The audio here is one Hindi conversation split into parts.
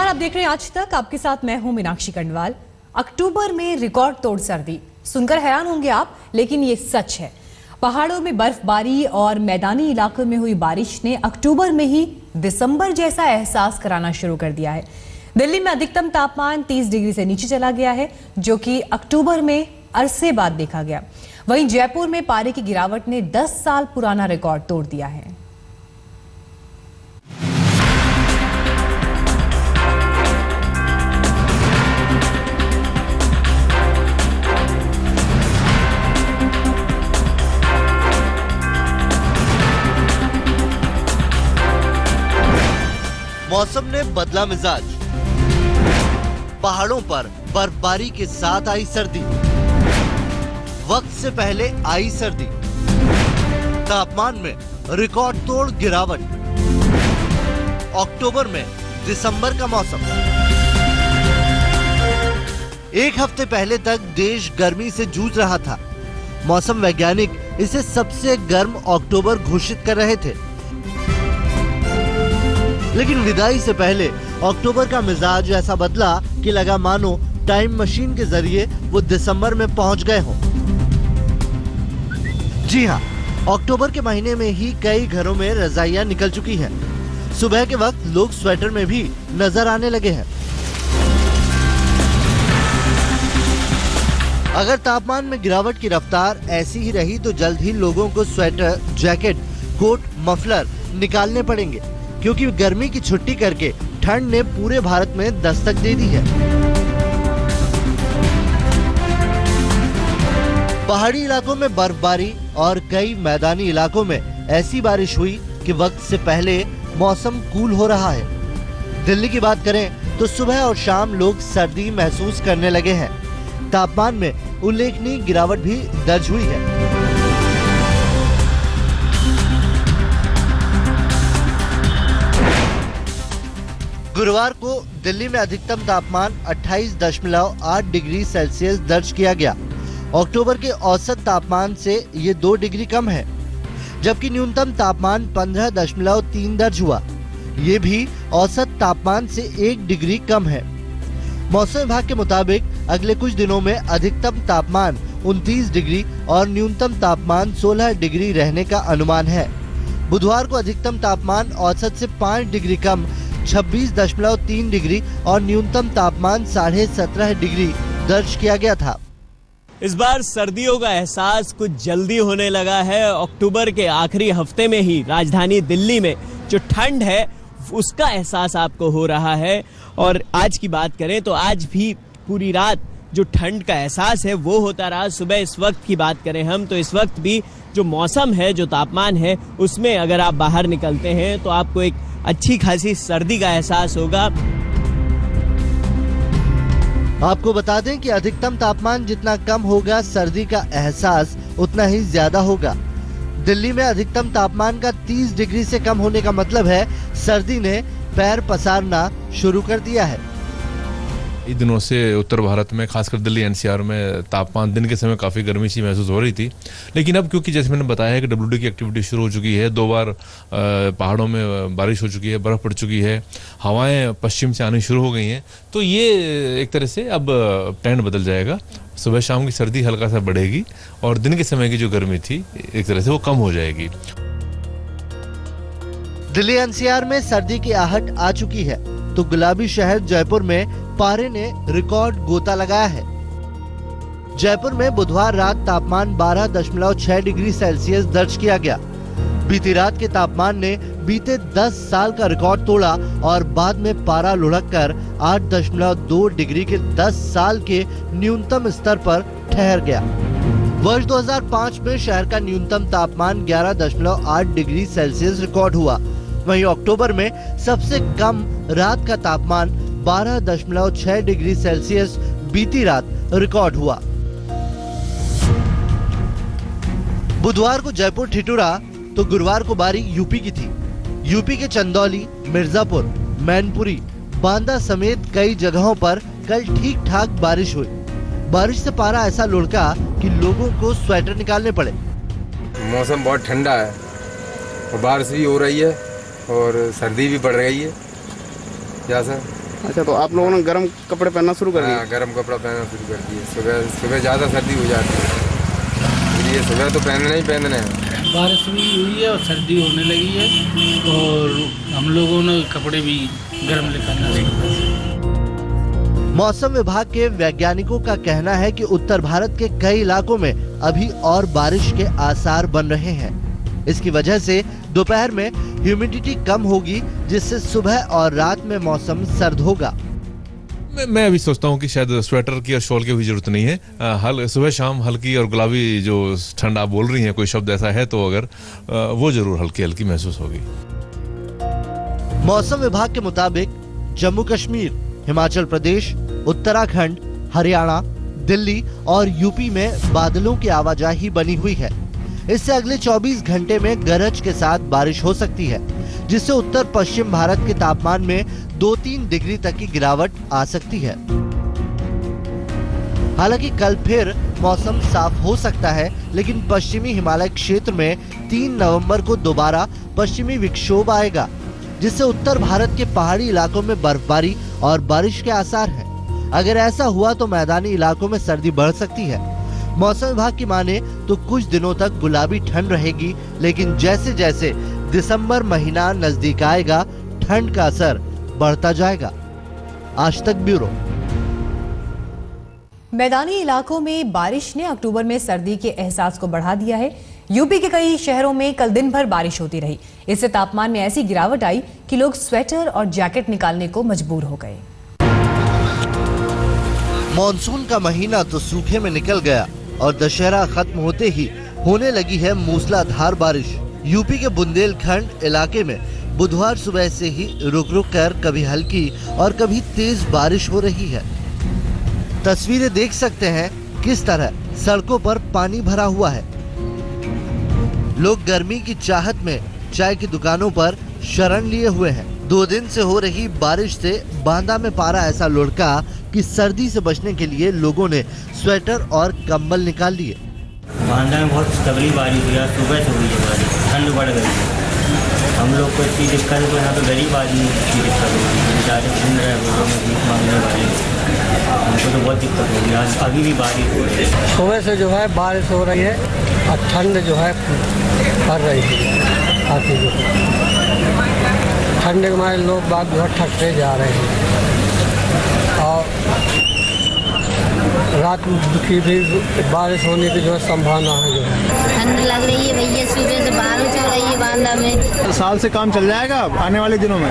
आप देख रहे हैं आज तक, आपके साथ मैं हूं मीनाक्षी कंडवाल। अक्टूबर में रिकॉर्ड तोड़ सर्दी, सुनकर हैरान होंगे आप, लेकिन ये सच है। पहाड़ों में बर्फबारी और मैदानी इलाकों में हुई बारिश ने अक्टूबर में ही दिसंबर जैसा एहसास कराना शुरू कर दिया है। दिल्ली में अधिकतम तापमान 30 डिग्री से नीचे चला गया है, जो कि अक्टूबर में अरसे बाद देखा गया। वहीं जयपुर में पारे की गिरावट ने 10 साल पुराना रिकॉर्ड तोड़ दिया है। मौसम ने बदला मिजाज, पहाड़ों पर बर्फबारी के साथ आई सर्दी, वक्त से पहले आई सर्दी, तापमान में रिकॉर्ड तोड़ गिरावट, अक्टूबर में दिसंबर का मौसम। एक हफ्ते पहले तक देश गर्मी से जूझ रहा था। मौसम वैज्ञानिक इसे सबसे गर्म अक्टूबर घोषित कर रहे थे, लेकिन विदाई से पहले अक्टूबर का मिजाज ऐसा बदला कि लगा मानो टाइम मशीन के जरिए वो दिसंबर में पहुंच गए हों। जी हां, अक्टूबर के महीने में ही कई घरों में रजाइयां निकल चुकी हैं। सुबह के वक्त लोग स्वेटर में भी नजर आने लगे हैं। अगर तापमान में गिरावट की रफ्तार ऐसी ही रही तो जल्द ही लोगों को स्वेटर, जैकेट, कोट, मफलर निकालने पड़ेंगे, क्योंकि गर्मी की छुट्टी करके ठंड ने पूरे भारत में दस्तक दे दी है। पहाड़ी इलाकों में बर्फबारी और कई मैदानी इलाकों में ऐसी बारिश हुई कि वक्त से पहले मौसम कूल हो रहा है। दिल्ली की बात करें तो सुबह और शाम लोग सर्दी महसूस करने लगे हैं। तापमान में उल्लेखनीय गिरावट भी दर्ज हुई है। गुरुवार को दिल्ली में अधिकतम तापमान 28.8 डिग्री सेल्सियस दर्ज किया गया। अक्टूबर के औसत तापमान से ये 2 डिग्री कम है, जबकि न्यूनतम तापमान 15.3 दर्ज हुआ। ये भी औसत तापमान से 1 डिग्री कम है। मौसम विभाग के मुताबिक अगले कुछ दिनों में अधिकतम तापमान 29 डिग्री और न्यूनतम तापमान 16 डिग्री रहने का अनुमान है। बुधवार को अधिकतम तापमान औसत से 5 डिग्री कम 26.3 डिग्री और न्यूनतम तापमान 17.5 डिग्री दर्ज किया गया था। इस बार सर्दियों का एहसास कुछ जल्दी होने लगा है। अक्टूबर के आखिरी हफ्ते में ही राजधानी दिल्ली में जो ठंड है उसका एहसास आपको हो रहा है। और आज की बात करें तो आज भी पूरी रात जो ठंड का एहसास है वो होता रहा। सुबह इस वक्त की बात करें हम तो इस वक्त भी जो मौसम है, जो तापमान है, उसमें अगर आप बाहर निकलते हैं तो आपको एक अच्छी खासी सर्दी का एहसास होगा। आपको बता दें कि अधिकतम तापमान जितना कम होगा, सर्दी का एहसास उतना ही ज्यादा होगा। दिल्ली में अधिकतम तापमान का 30 डिग्री से कम होने का मतलब है सर्दी ने पैर पसारना शुरू कर दिया है। इन दिनों से उत्तर भारत में, खासकर दिल्ली एनसीआर में तापमान दिन के समय काफ़ी गर्मी सी महसूस हो रही थी, लेकिन अब क्योंकि जैसे मैंने बताया है कि WD की एक्टिविटी शुरू हो चुकी है, 2 बार पहाड़ों में बारिश हो चुकी है, बर्फ़ पड़ चुकी है, हवाएं पश्चिम से आनी शुरू हो गई हैं, तो ये एक तरह से अब ट्रेंड बदल जाएगा। सुबह शाम की सर्दी हल्का सा बढ़ेगी और दिन के समय की जो गर्मी थी एक तरह से वो कम हो जाएगी। दिल्ली एनसीआर में सर्दी की आहट आ चुकी है तो गुलाबी शहर जयपुर में पारे ने रिकॉर्ड गोता लगाया है। जयपुर में बुधवार रात तापमान 12.6 डिग्री सेल्सियस दर्ज किया गया। बीती रात के तापमान ने बीते 10 साल का रिकॉर्ड तोड़ा और बाद में पारा लुढ़ककर 8.2 डिग्री के 10 साल के न्यूनतम स्तर पर ठहर गया। वर्ष 2005 में शहर का न्यूनतम तापमान 11.8 डिग्री सेल्सियस रिकॉर्ड हुआ। वहीं अक्टूबर में सबसे कम रात का तापमान 12.6 डिग्री सेल्सियस बीती रात रिकॉर्ड हुआ। बुधवार को जयपुर ठिठुरा तो गुरुवार को बारी यूपी की थी। यूपी के चंदौली, मिर्जापुर, मैनपुरी, बांदा समेत कई जगहों पर कल ठीक ठाक बारिश हुई। बारिश से पारा ऐसा लुढ़का कि लोगों को स्वेटर निकालने पड़े। मौसम बहुत ठंडा है और बारिश भी हो रही है और सर्दी भी बढ़ रही है। क्या सर? अच्छा, तो आप लोगों ने गर्म कपड़े पहनना शुरू कर दिए? हाँ, गर्म कपड़ा पहनना शुरू कर दिए। सुबह सुबह ज़्यादा सर्दी हो जाती है, इसलिए सुबह तो पहनना ही पहनना है। बारिश भी हुई है और सर्दी होने लगी है और हम लोगों ने कपड़े भी गर्म निकालना शुरू कर दिए। मौसम विभाग के वैज्ञानिकों का कहना है कि उत्तर भारत के कई इलाकों में अभी और बारिश के आसार बन रहे हैं। इसकी वजह से दोपहर में ह्यूमिडिटी कम होगी, जिससे सुबह और रात में मौसम सर्द होगा। मैं अभी सोचता हूँ कि शायद स्वेटर की और शॉल की भी जरूरत नहीं है। सुबह शाम हल्की और गुलाबी जो ठंड आप बोल रही हैं, कोई शब्द ऐसा है तो अगर वो जरूर हल्की हल्की महसूस होगी। मौसम विभाग के मुताबिक जम्मू कश्मीर, हिमाचल प्रदेश, उत्तराखंड, हरियाणा, दिल्ली और यूपी में बादलों की आवाजाही बनी हुई है। इससे अगले 24 घंटे में गरज के साथ बारिश हो सकती है, जिससे उत्तर पश्चिम भारत के तापमान में 2-3 डिग्री तक की गिरावट आ सकती है। हालांकि कल फिर मौसम साफ हो सकता है, लेकिन पश्चिमी हिमालय क्षेत्र में 3 नवंबर को दोबारा पश्चिमी विक्षोभ आएगा, जिससे उत्तर भारत के पहाड़ी इलाकों में बर्फबारी और बारिश के आसार हैं। अगर ऐसा हुआ तो मैदानी इलाकों में सर्दी बढ़ सकती है। मौसम विभाग की माने तो कुछ दिनों तक गुलाबी ठंड रहेगी, लेकिन जैसे जैसे दिसंबर महीना नजदीक आएगा, ठंड का असर बढ़ता जाएगा। आज तक ब्यूरो। मैदानी इलाकों में बारिश ने अक्टूबर में सर्दी के एहसास को बढ़ा दिया है। यूपी के कई शहरों में कल दिन भर बारिश होती रही। इससे तापमान में ऐसी गिरावट आई कि लोग स्वेटर और जैकेट निकालने को मजबूर हो गए। मॉनसून का महीना तो सूखे में निकल गया और दशहरा खत्म होते ही होने लगी है मूसलाधार बारिश। यूपी के बुंदेलखंड इलाके में बुधवार सुबह से ही रुक रुक कर कभी हल्की और कभी तेज बारिश हो रही है। तस्वीरें देख सकते हैं किस तरह सड़कों पर पानी भरा हुआ है। लोग गर्मी की चाहत में चाय की दुकानों पर शरण लिए हुए हैं। 2 दिन से हो रही बारिश से बांदा में पारा ऐसा लुढ़का कि सर्दी से बचने के लिए लोगों ने स्वेटर और कंबल निकाल लिए। बांदा में बहुत तगड़ी बारिश हुई है, सुबह से हुई है बारिश, ठंड बढ़ गई है। हम लोग को इतनी दिक्कत है, यहाँ पे गरीब आदमी की दिक्कत होगी, बेचारे घूम रहे हैं रोडों में भीख मांगने वाले, हमको तो बहुत दिक्कत होगी। आज अभी भी बारिश हो रही है। सुबह से जो है बारिश हो रही है और ठंड जो है पड़ रही है। आती जो ठंड के मारे लोग बाग जो है ठकते जा रहे हैं और रात की भी बारिश होने की जो है संभावना है। जो है ठंड लग रही है भैया, सुबह से बारिश हो रही है बांदा में। साल से काम चल जाएगा आने वाले दिनों में?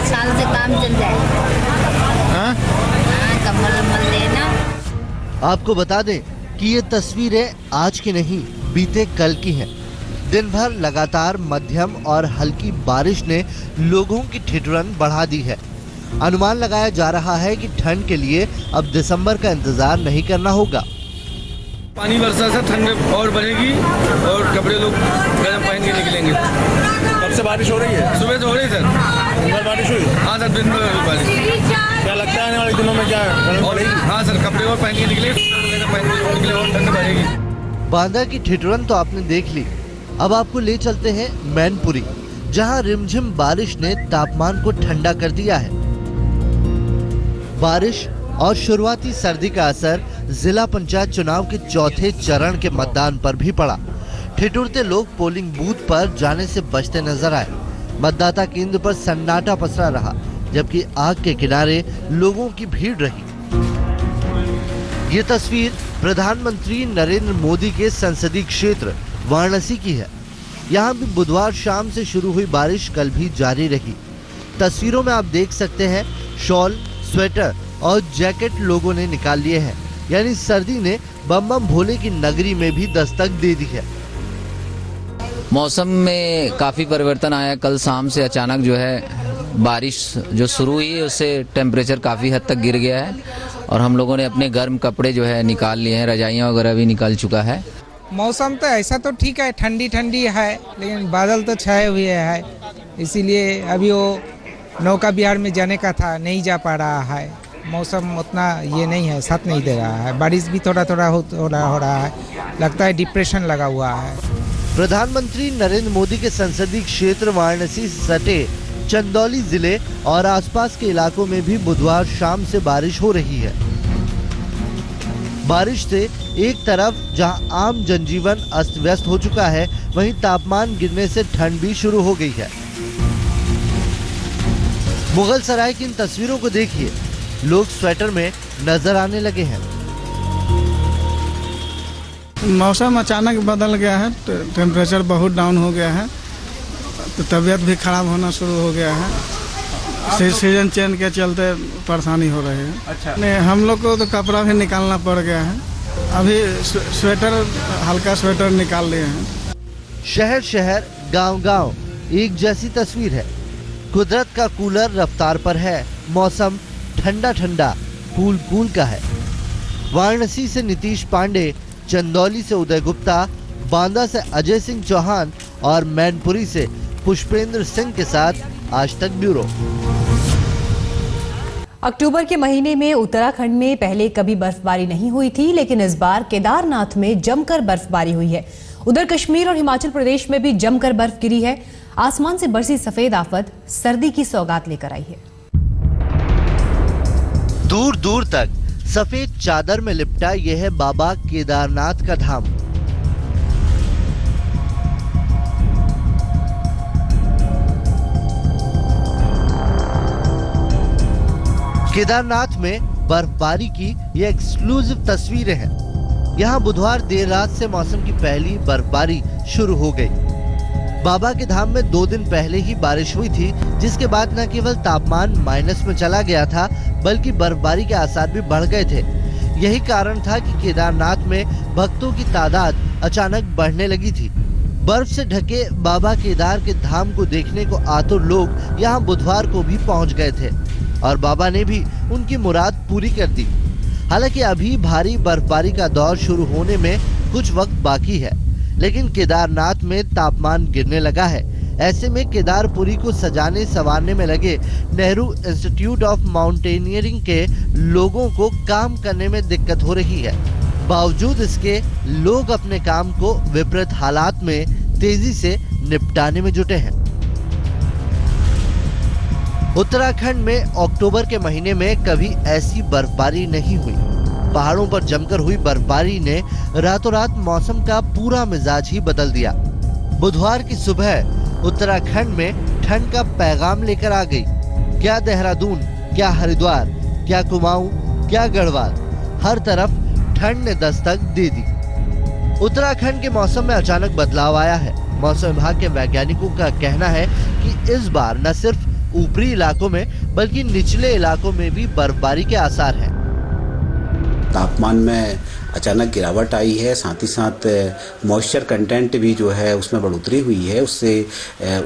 साल से काम चल जाएगा। हाँ? कम्बल देना। आपको बता दें कि ये तस्वीरें आज की नहीं, बीते कल की हैं। दिन भर लगातार मध्यम और हल्की बारिश ने लोगों की ठिठुरन बढ़ा दी है। अनुमान लगाया जा रहा है कि ठंड के लिए अब दिसंबर का इंतजार नहीं करना होगा। पानी वर्षा से ठंड और बढ़ेगी और कपड़े लोग गर्म पहन के निकलेंगे। कब से बारिश हो रही है? सुबह तो हो रही सर। दिन भर बारिश हुई? हाँ सर, दिन भर हुई बारिश। क्या लगता है आने वाले दिनों में क्या और हाँ सर, कपड़े और पहन के निकले, पहन के निकले और ठंड बढ़ेगी। बांदा की ठिठुरन तो आपने देख ली, अब आपको ले चलते हैं मैनपुरी, जहां रिमझिम बारिश ने तापमान को ठंडा कर दिया है। बारिश और शुरुआती सर्दी का असर जिला पंचायत चुनाव के चौथे चरण के मतदान पर भी पड़ा। ठिठुरते लोग पोलिंग बूथ पर जाने से बचते नजर आए। मतदाता केंद्र पर सन्नाटा पसरा रहा, जबकि आग के किनारे लोगों की भीड़ रही। ये तस्वीर प्रधानमंत्री नरेंद्र मोदी के संसदीय क्षेत्र वाराणसी की है। यहाँ भी बुधवार शाम से शुरू हुई बारिश कल भी जारी रही। तस्वीरों में आप देख सकते हैं शॉल, स्वेटर और जैकेट लोगों ने निकाल लिए हैं, यानी सर्दी ने बम बम भोले की नगरी में भी दस्तक दे दी है। मौसम में काफ़ी परिवर्तन आया। कल शाम से अचानक जो है बारिश जो शुरू हुई है उससे टेम्परेचर काफ़ी हद तक गिर गया है और हम लोगों ने अपने गर्म कपड़े जो है निकाल लिए हैं, रजाइयाँ वगैरह भी निकल चुका है। मौसम तो ऐसा तो ठीक है, ठंडी ठंडी है, लेकिन बादल तो छाए हुए है, इसीलिए अभी वो नौका बिहार में जाने का था, नहीं जा पा रहा है। मौसम उतना ये नहीं है, साथ नहीं दे रहा है। बारिश भी थोड़ा थोड़ा हो रहा है, लगता है डिप्रेशन लगा हुआ है। प्रधानमंत्री नरेंद्र मोदी के संसदीय क्षेत्र वाराणसी से सटे चंदौली जिले और आसपास के इलाकों में भी बुधवार शाम से बारिश हो रही है। बारिश से एक तरफ जहां आम जनजीवन अस्त व्यस्त हो चुका है, वहीं तापमान गिरने से ठंड भी शुरू हो गई है। मुगल सराय की इन तस्वीरों को देखिए, लोग स्वेटर में नजर आने लगे हैं। मौसम अचानक बदल गया है, टेम्परेचर बहुत डाउन हो गया है, तो तबीयत भी खराब होना शुरू हो गया है। सीजन चेंज के चलते परेशानी हो रही है। अच्छा। नहीं, हम लोग को तो कपड़ा भी निकालना पड़ गया है। अभी स्वेटर, हल्का स्वेटर निकाल लिए हैं। शहर शहर, गांव गांव एक जैसी तस्वीर है। कुदरत का कूलर रफ्तार पर है। मौसम ठंडा ठंडा, कूल कूल का है। वाराणसी से नीतीश पांडे, चंदौली से उदय गुप्ता, बांदा से अजय सिंह चौहान और मैनपुरी से पुष्पेंद्र सिंह के साथ आज तक ब्यूरो। अक्टूबर के महीने में उत्तराखंड में पहले कभी बर्फबारी नहीं हुई थी, लेकिन इस बार केदारनाथ में जमकर बर्फबारी हुई है। उधर कश्मीर और हिमाचल प्रदेश में भी जमकर बर्फ गिरी है। आसमान से बरसी सफेद आफत सर्दी की सौगात लेकर आई है। दूर दूर तक सफेद चादर में लिपटा यह है बाबा केदारनाथ का धाम। केदारनाथ में बर्फबारी की ये एक्सक्लूसिव तस्वीरें हैं। यहाँ बुधवार देर रात से मौसम की पहली बर्फबारी शुरू हो गई। बाबा के धाम में 2 दिन पहले ही बारिश हुई थी, जिसके बाद न केवल तापमान माइनस में चला गया था, बल्कि बर्फबारी के आसार भी बढ़ गए थे। यही कारण था कि केदारनाथ में भक्तों की तादाद अचानक बढ़ने लगी थी। बर्फ से ढके बाबा केदार के धाम को देखने को आतुर लोग यहाँ बुधवार को भी पहुँच गए थे और बाबा ने भी उनकी मुराद पूरी कर दी। हालांकि अभी भारी बर्फबारी का दौर शुरू होने में कुछ वक्त बाकी है, लेकिन केदारनाथ में तापमान गिरने लगा है। ऐसे में केदारपुरी को सजाने संवारने में लगे नेहरू इंस्टीट्यूट ऑफ माउंटेनियरिंग के लोगों को काम करने में दिक्कत हो रही है। बावजूद इसके लोग अपने काम को विपरीत हालात में तेजी से निपटाने में जुटे हैं। उत्तराखंड में अक्टूबर के महीने में कभी ऐसी बर्फबारी नहीं हुई। पहाड़ों पर जमकर हुई बर्फबारी ने रातों रात मौसम का पूरा मिजाज ही बदल दिया। बुधवार की सुबह उत्तराखंड में ठंड का पैगाम लेकर आ गई। क्या देहरादून, क्या हरिद्वार, क्या कुमाऊं, क्या गढ़वाल, हर तरफ ठंड ने दस्तक दे दी। उत्तराखंड के मौसम में अचानक बदलाव आया है। मौसम विभाग के वैज्ञानिकों का कहना है कि इस बार न सिर्फ ऊपरी इलाकों में बल्कि निचले इलाकों में भी बर्फबारी के आसार हैं। तापमान में अचानक गिरावट आई है, साथ ही साथ मॉइस्चर कंटेंट भी जो है उसमें बढ़ोतरी हुई है। उससे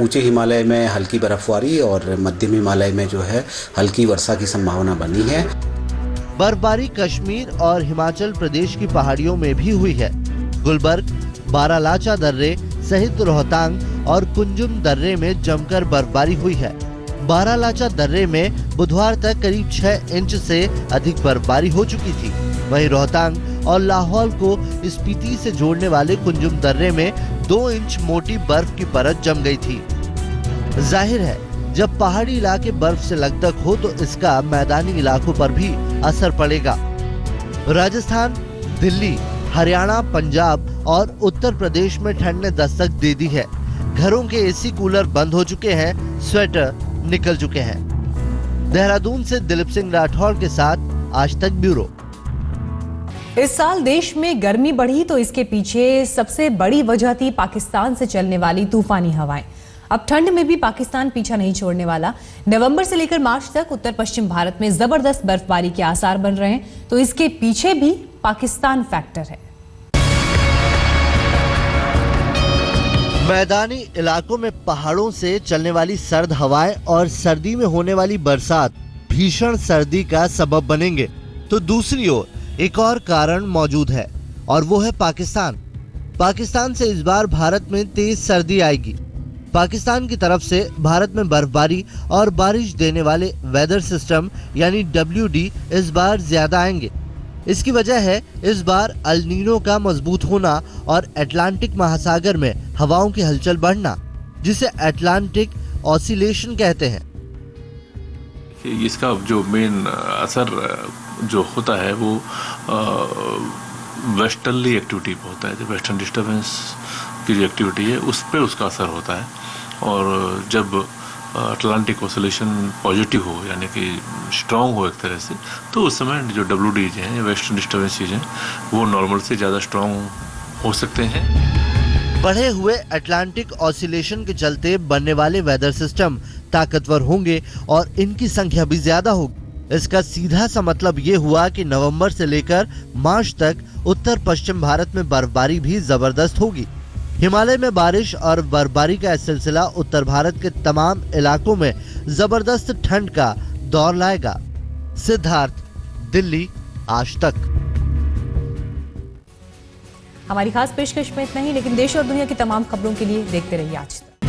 ऊंचे हिमालय में हल्की बर्फबारी और मध्यम हिमालय में जो है हल्की वर्षा की संभावना बनी है। बर्फबारी कश्मीर और हिमाचल प्रदेश की पहाड़ियों में भी हुई है। गुलबर्ग, बारालाचा दर्रे सहित रोहतांग और कुंजुम दर्रे में जमकर बर्फबारी हुई है। बारालाचा दर्रे में बुधवार तक करीब 6 इंच से अधिक बर्फबारी हो चुकी थी। वहीं रोहतांग और लाहौल को स्पीति से जोड़ने वाले कुंजुम दर्रे में 2 इंच मोटी बर्फ की परत जम गई थी। जाहिर है, जब पहाड़ी इलाके बर्फ से लकदक हो तो इसका मैदानी इलाकों पर भी असर पड़ेगा। राजस्थान, दिल्ली, हरियाणा, पंजाब और उत्तर प्रदेश में ठंड ने दस्तक दे दी है। घरों के एसी कूलर बंद हो चुके हैं, स्वेटर निकल चुके हैं। देहरादून से दिलीप सिंह राठौर के साथ आज तक ब्यूरो। इस साल देश में गर्मी बढ़ी तो इसके पीछे सबसे बड़ी वजह थी पाकिस्तान से चलने वाली तूफानी हवाएं। अब ठंड में भी पाकिस्तान पीछा नहीं छोड़ने वाला। नवंबर से लेकर मार्च तक उत्तर पश्चिम भारत में जबरदस्त बर्फबारी के आसार बन रहे हैं, तो इसके पीछे भी पाकिस्तान फैक्टर है। मैदानी इलाकों में पहाड़ों से चलने वाली सर्द हवाएं और सर्दी में होने वाली बरसात भीषण सर्दी का सबब बनेंगे, तो दूसरी ओर एक और कारण मौजूद है और वो है पाकिस्तान। पाकिस्तान से इस बार भारत में तेज सर्दी आएगी। पाकिस्तान की तरफ से भारत में बर्फबारी और बारिश देने वाले वेदर सिस्टम यानी WD इस बार ज्यादा आएंगे। इसकी वजह है इस बार अल नीनो का मजबूत होना और अटलांटिक महासागर में हवाओं की हलचल बढ़ना, जिसे अटलांटिक ऑसिलेशन कहते हैं। इसका जो मेन असर जो होता है वो वेस्टर्नली एक्टिविटी पे होता है। जो वेस्टर्न डिस्टर्बेंस की जो एक्टिविटी है उस पर उसका असर होता है, और जब अटलांटिक ऑसिलेशन पॉजिटिव हो यानी कि स्ट्रॉन्ग हो एक तरह से, तो उस समय जो WDs हैं, वेस्टर्न डिस्टर्बेंसेज हैं, वो नॉर्मल से ज़्यादा स्ट्रॉन्ग हो सकते हैं। बढ़े हुए अटलांटिक ऑसिलेशन के चलते बनने वाले वेदर सिस्टम ताकतवर होंगे और इनकी संख्या भी ज्यादा होगी। इसका सीधा सा मतलब ये हुआ कि नवंबर से लेकर मार्च तक उत्तर पश्चिम भारत में बर्फबारी भी जबरदस्त होगी। हिमालय में बारिश और बर्फबारी का सिलसिला उत्तर भारत के तमाम इलाकों में जबरदस्त ठंड का दौर लाएगा। सिद्धार्थ, दिल्ली, आज तक। हमारी खास पेशकश में इतना ही, लेकिन देश और दुनिया की तमाम खबरों के लिए देखते रहिए आज तक।